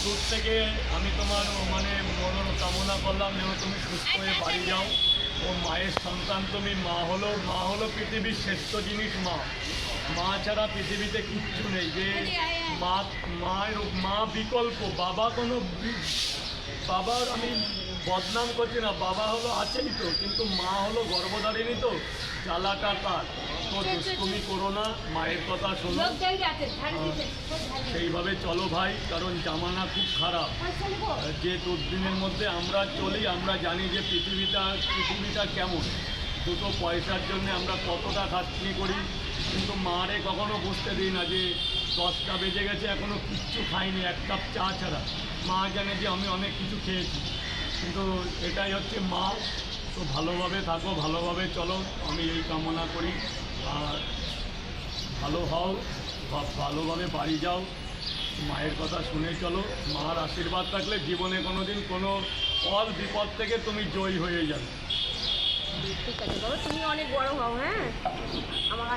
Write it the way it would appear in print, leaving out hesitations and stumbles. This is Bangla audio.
দূর থেকে আমি তোমার মানে মনোর কামনা করলাম যেন তুমি সুস্থ হয়ে বাড়ি যাও। ও মায়ের সন্তান তুমি, মা হলো পৃথিবীর শ্রেষ্ঠ জিনিস। মা ছাড়া পৃথিবীতে কিচ্ছু নেই। যে মা বিকল্প, বাবা কোনো বাবার আমি বদনাম করছি না, বাবা হলো আছেই তো, কিন্তু মা হলো গর্ভধারিণী, তো জ্বালাটা তার। তো দুষ্টুমি করো না, মায়ের কথা শোনো, সেইভাবে চলো ভাই, কারণ জামানা খুব খারাপ। যে দুর্দিনের মধ্যে আমরা চলি, আমরা জানি যে পৃথিবীটা কেমন। দুটো পয়সার জন্য আমরা কতটা খাটনি করি, কিন্তু মারে কখনো বুঝতে দিই না যে 10টা বেজে গেছে এখনও কিচ্ছু খাইনি, এক কাপ চা ছাড়া। মা জানে যে আমি অনেক কিছু খেয়েছি, কিন্তু এটাই হচ্ছে মা। তো ভালোভাবে থাকো, ভালোভাবে চলো, আমি এই কামনা করি। আর ভালো হও, ভালোভাবে বাড়ি যাও, মায়ের কথা শুনে চলো। মার আশীর্বাদ থাকলে জীবনে কোনো দিন কোনো ফল বিপদ থেকে তুমি জয়ী হয়ে যাবে। ঠিক আছে বাবা, তুমি অনেক বড় হও। হ্যাঁ, আমার